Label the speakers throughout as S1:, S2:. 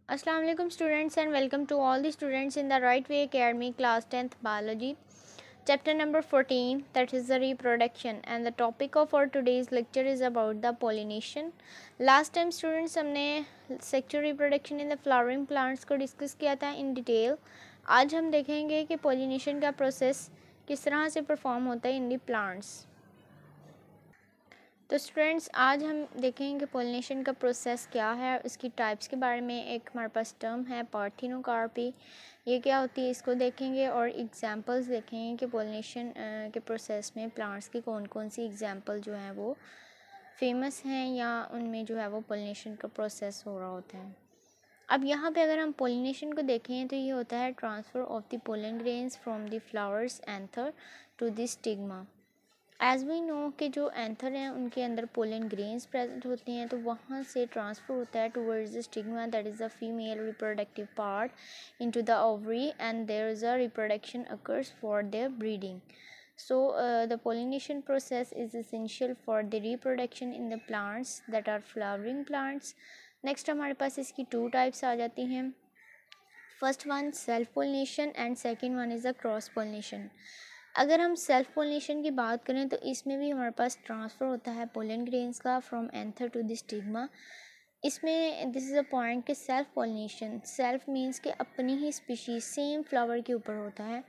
S1: Assalamu alaikum students and welcome to all the students in the Right Way Academy class 10th biology chapter number 14, that is the reproduction, and the topic of our today's lecture is about the pollination. Last time students हमने sexual reproduction in the flowering plants को discuss किया था in detail. आज हम देखेंगे कि pollination का process किस तरह से परफॉर्म होता है इन दी प्लांट्स. तो स्टूडेंट्स आज हम देखेंगे कि पोलिनेशन का प्रोसेस क्या है, इसकी टाइप्स के बारे में. एक हमारे पास टर्म है पार्थिनोकार्पी, ये क्या होती है इसको देखेंगे और एग्जांपल्स देखेंगे कि पोलिनेशन के प्रोसेस में प्लांट्स की कौन कौन सी एग्जांपल जो हैं वो फेमस हैं या उनमें जो है वो पोलिनेशन का प्रोसेस हो रहा होता है. अब यहाँ पे अगर हम पोलिनेशन को देखें तो ये होता है transfer of the pollen grains from the flowers anther to the stigma. As we know कि जो एंथर हैं उनके अंदर पोलन ग्रेन्स प्रेजेंट होते हैं, तो वहाँ से ट्रांसफ़र होता है towards the stigma, that is the female reproductive part, into the ovary, and there is a reproduction occurs for their breeding. So the pollination process is essential for the reproduction in the plants that are flowering plants. Next हमारे पास इसकी two types आ जाती हैं. First one self pollination and second one is the cross pollination. अगर हम self pollination की बात करें तो इसमें भी हमारे पास ट्रांसफ़र होता है पोलन ग्रेन्स का from anther to the stigma. इसमें दिस इज़ अ पॉइंट कि सेल्फ पोलिनेशन, सेल्फ मीन्स कि अपनी ही स्पीशीज़ सेम फ्लावर के ऊपर होता है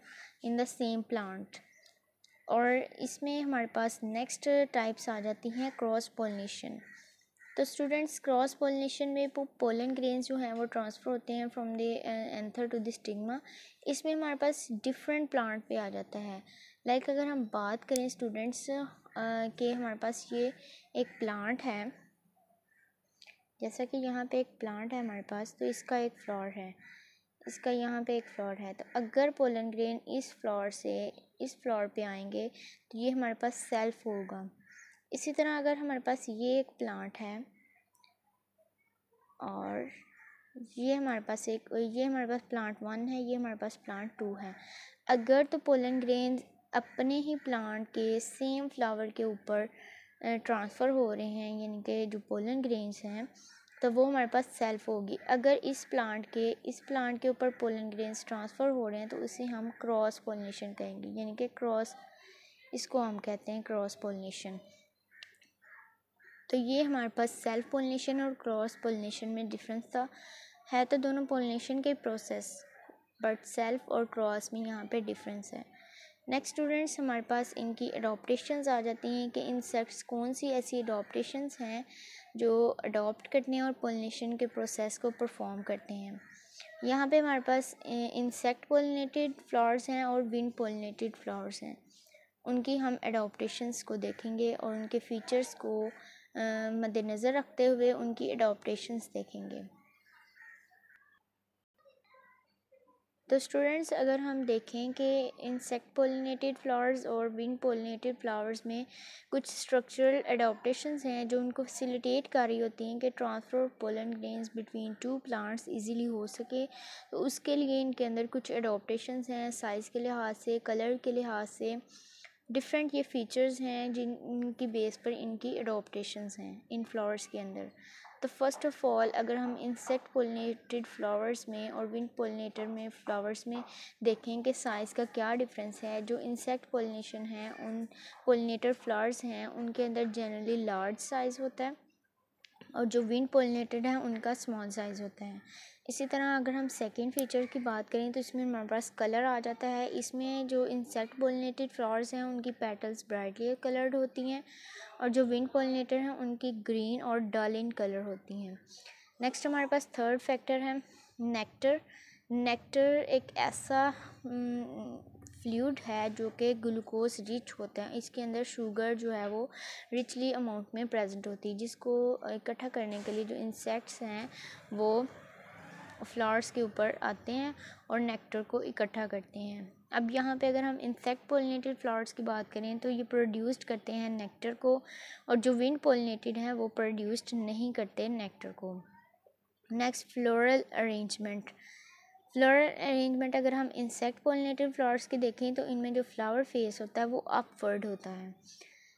S1: इन द सेम प्लांट. और इसमें हमारे पास नेक्स्ट टाइप्स आ जाती हैं क्रॉस पोलिनेशन. तो स्टूडेंट्स क्रॉस पोलिनेशन में पोलन ग्रेन्स जो हैं वो ट्रांसफ़र होते हैं from the anther to the stigma. इसमें हमारे पास डिफरेंट प्लांट पे आ जाता है. लाइक अगर हम बात करें स्टूडेंट्स कि हमारे पास ये एक प्लांट है, जैसा कि यहाँ पे एक प्लांट है हमारे पास, तो इसका एक फ्लावर है, इसका यहाँ पे एक फ्लावर है. तो अगर पोलन ग्रेन इस फ्लावर से इस फ्लावर पे आएंगे तो ये हमारे पास सेल्फ होगा. इसी तरह अगर हमारे पास ये एक प्लांट है और ये हमारे पास प्लांट 1 है, ये हमारे पास प्लांट 2 है. अगर तो पोलन ग्रेन अपने ही प्लांट के सेम फ्लावर के ऊपर ट्रांसफ़र हो रहे हैं, यानी कि जो पोलन ग्रेन्स हैं, तो वो हमारे पास सेल्फ होगी. अगर इस प्लांट के ऊपर पोलन ग्रेन्स ट्रांसफ़र हो रहे हैं तो उसे हम क्रॉस पोलिनेशन कहेंगे, यानी कि क्रॉस, इसको हम कहते हैं क्रॉस पोलिनेशन. तो ये हमारे पास सेल्फ पोलिनेशन और क्रॉस पोलिनेशन में डिफरेंस था. है तो दोनों पोलिनेशन के प्रोसेस, बट सेल्फ और क्रॉस में यहाँ पे डिफरेंस है. नेक्स्ट स्टूडेंट्स हमारे पास इनकी अडॉप्टेशंस आ जाती हैं कि इंसेक्ट्स कौन सी ऐसी अडॉप्टेशंस हैं जो अडॉप्ट करते हैं और पोलिनेशन के प्रोसेस को परफॉर्म करते हैं. यहाँ पे हमारे पास इंसेक्ट पोलिनेटेड फ्लावर्स हैं और विंड पोलिनेटेड फ्लावर्स हैं. उनकी हम अडॉप्टेशंस को देखेंगे और उनके फीचर्स को मद्देनज़र रखते हुए उनकी अडॉप्टेशंस देखेंगे. तो स्टूडेंट्स अगर हम देखें कि इंसेक्ट पोलिनेटेड फ्लावर्स और विंड पोलिनेटेड फ्लावर्स में कुछ स्ट्रक्चरल अडॉप्टेशंस हैं जो उनको फैसिलिटेट कर रही होती हैं कि transfer of pollen grains between two plants easily हो सके. तो उसके लिए इनके अंदर कुछ अडॉप्टेशंस हैं, साइज़ के लिहाज से, कलर के लिहाज से डिफरेंट ये फीचर्स हैं जिनकी बेस पर इनकी अडॉप्टेशंस हैं इन फ्लावर्स के अंदर. तो फर्स्ट ऑफ़ ऑल अगर हम इंसेक्ट पोलिनेटेड फ्लावर्स में और विंड पोलिनेटर में फ्लावर्स में देखें कि साइज़ का क्या डिफरेंस है. जो इंसेक्ट पोलिनेशन है, उन पोलिनेटर फ्लावर्स हैं, उनके अंदर जनरली लार्ज साइज़ होता है और जो विंड पोलिनेटेड है उनका स्मॉल साइज़ होता है. इसी तरह अगर हम सेकेंड फीचर की बात करें तो इसमें हमारे पास कलर आ जाता है. इसमें जो इंसेक्ट पोलिनेटेड फ्लावर्स हैं उनकी पेटल्स ब्राइटली कलर्ड होती हैं और जो विंड पोलिनेटर हैं उनकी ग्रीन और डल इन कलर होती हैं. नेक्स्ट हमारे पास थर्ड फैक्टर है नेक्टर. नेक्टर एक ऐसा फ्लूइड है जो कि ग्लूकोज रिच होता है. इसके अंदर शुगर जो है वो रिचली अमाउंट में प्रेजेंट होती है, जिसको इकट्ठा करने के लिए जो इंसेक्ट्स हैं वो फ्लावर्स के ऊपर आते हैं और नेक्टर को इकट्ठा करते हैं. अब यहाँ पे अगर हम इंसेक्ट पोलिनेटेड फ्लावर्स की बात करें तो ये प्रोड्यूस्ड करते हैं नेक्टर को, और जो विंड पोलिनेटेड हैं वो प्रोड्यूस्ड नहीं करते नेक्टर को. Next floral arrangement. Floral arrangement अगर हम इंसेक्ट पोलिनेटेड फ्लावर्स की देखें तो इनमें जो फ्लावर फेस होता है वो अपवर्ड होता है.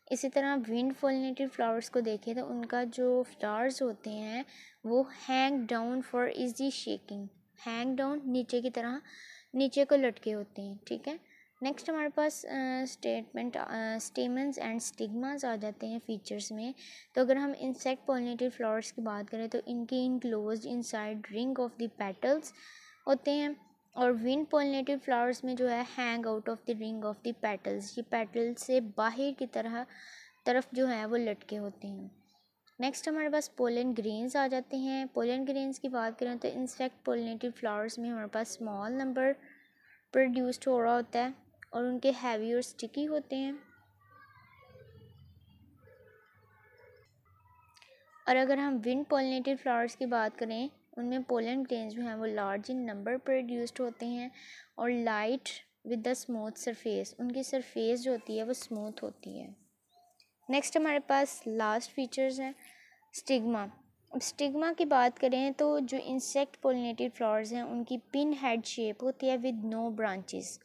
S1: इसी तरह विंड पोलिनेटेड फ्लावर्स को देखें तो उनका जो फ्लावर्स होते हैं वो hang down for easy shaking, hang down नीचे की तरह नीचे को लटके होते हैं, ठीक है। नेक्स्ट हमारे पास स्टेटमेंट स्टेमन्स एंड स्टिग्मास आ जाते हैं फीचर्स में। तो अगर हम इंसेक्ट पोलिनेटेड फ्लावर्स की बात करें तो इनकी enclosed inside ring of the petals होते हैं, और विंड पोलिनेटेड फ्लावर्स में जो है hang out of the ring of the petals, ये पेटल से बाहर की तरफ जो है वो लटके होते हैं। नेक्स्ट हमारे पास पोलन ग्रेन्स आ जाते हैं। पोलन ग्रेन्स की बात करें तो इंसेक्ट पोलिनेटेड फ्लावर्स में हमारे पास स्मॉल नंबर प्रोड्यूस्ड हो रहा होता है और उनके हैवी और स्टिकी होते हैं। और अगर हम विंड पोलिनेटेड फ्लावर्स की बात करें उनमें पोलन ग्रेन्स जो हैं वो लार्ज इन नंबर प्रोड्यूस्ड होते हैं और light with the smooth surface, उनकी सरफेस जो होती है वो स्मूथ होती है। नेक्स्ट हमारे पास लास्ट फीचर्स हैं स्टिग्मा। अब स्टिग्मा की बात करें तो जो इंसेक्ट पोलिनेटेड फ्लावर्स हैं उनकी पिन हेड शेप होती है विद नो ब्रांचेस,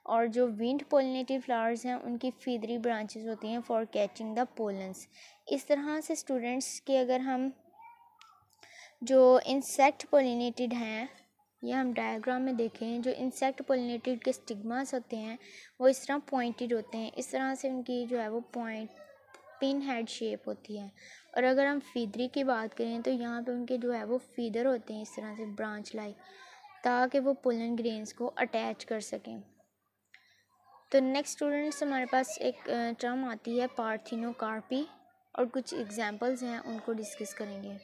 S1: और जो विंड पोलिनेटेड फ्लावर्स हैं उनकी फीदरी ब्रांचेस होती हैं फॉर कैचिंग द पोलन्स। इस तरह से स्टूडेंट्स के अगर हम जो इंसेक्ट पोलिनेटेड हैं ये हम डायग्राम में देखें, जो इंसेक्ट पोलिनेटेड के स्टिग्मास होते हैं वो इस तरह पॉइंटेड होते हैं, इस तरह से उनकी जो है वो पिन हेड शेप होती है। और अगर हम फीदरी की बात करें तो यहाँ पे उनके जो है वो फीदर होते हैं इस तरह से ब्रांच लाइक, ताकि वो पोलन ग्रेन्स को अटैच कर सकें। तो नेक्स्ट स्टूडेंट्स हमारे पास एक टर्म आती है पार्थिनोकार्पी, और कुछ एग्जांपल्स हैं उनको डिस्कस करेंगे।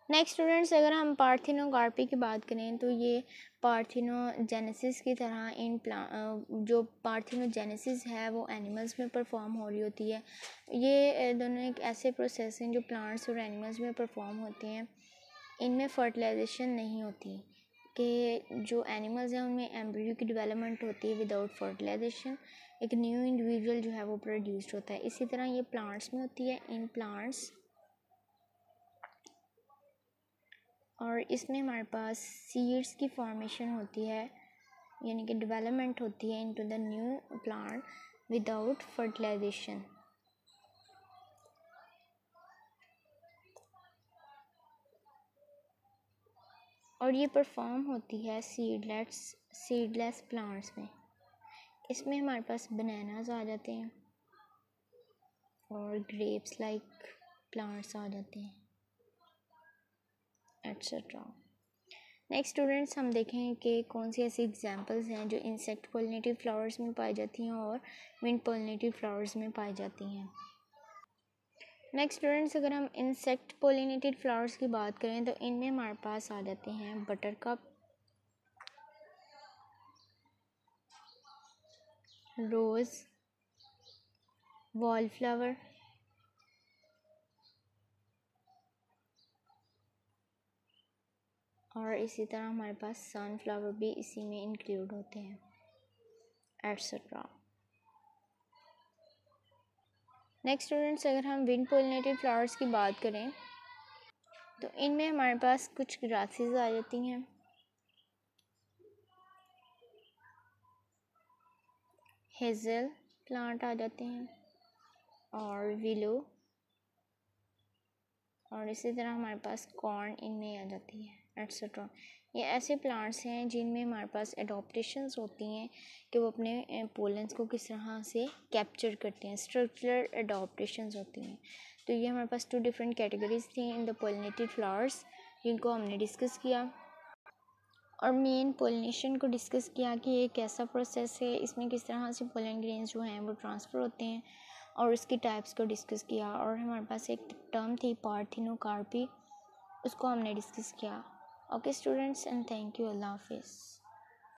S1: नेक्स्ट स्टूडेंट्स अगर हम पार्थिनोकार्पी की बात करें तो ये पार्थिनोजेनेसिस की तरह जो पार्थिनोजेनेसिस है वो एनिमल्स में परफॉर्म हो रही होती है। ये दोनों एक ऐसे प्रोसेस हैं जो प्लांट्स और एनिमल्स में परफॉर्म होते हैं। इनमें फर्टिलाइजेशन नहीं होती, कि जो एनिमल्स हैं उनमें एम्ब्रियो की डेवलपमेंट होती है विदाउट फर्टिलाइजेशन, एक न्यू इंडिविजुअल जो है वो प्रोड्यूस्ड होता है। इसी तरह ये प्लांट्स में होती है इन प्लांट्स, और इसमें हमारे पास सीड्स की फॉर्मेशन होती है, यानी कि डेवलपमेंट होती है into the new plant without fertilisation. और ये परफॉर्म होती है सीडलेस प्लांट्स में। इसमें हमारे पास बनानास आ जाते हैं और ग्रेप्स लाइक प्लांट्स आ जाते हैं, एट्सेट्रा। नेक्स्ट स्टूडेंट्स हम देखें कि कौन सी ऐसी एग्जांपल्स हैं जो इंसेक्ट पोलिनेटेड फ्लावर्स में पाई जाती हैं और विंड पोलिनेटेड फ्लावर्स में पाई जाती हैं। नेक्स्ट स्टूडेंट्स अगर हम इंसेक्ट पोलिनेटेड फ्लावर्स की बात करें तो इनमें हमारे पास आ जाते हैं बटरकप, रोज़, वॉलफ्लावर, और इसी तरह हमारे पास सनफ्लावर भी इसी में इंक्लूड होते हैं, एट्सेट्रा। नेक्स्ट स्टूडेंट्स अगर हम विंड पोलिनेटेड फ्लावर्स की बात करें तो इनमें हमारे पास कुछ ग्रासेस आ जाती हैं, हेज़ल प्लांट आ जाते हैं और विलो, और इसी तरह हमारे पास कॉर्न इनमें आ जाती है, एट्सेट्रा। ये ऐसे प्लांट्स हैं जिनमें हमारे पास एडोप्टेशंस होती हैं कि वो अपने पोलन्स को किस तरह से कैप्चर करते हैं, स्ट्रक्चरल एडोप्टेशंस होती हैं। तो ये हमारे पास 2 डिफरेंट कैटेगरीज थी इन द पोलिनेटेड फ्लावर्स जिनको हमने डिस्कस किया, और मेन पोलिनेशन को डिस्कस किया कि ये कैसा प्रोसेस है, इसमें किस तरह से पोलन ग्रेन्स जो हैं वो ट्रांसफ़र होते हैं, और उसकी टाइप्स को डिस्कस किया। और हमारे पास एक टर्म थी पार्थिनोकार्पी, उसको हमने डिस्कस किया। Okay students, and thank you, अल्लाह हाफिज़।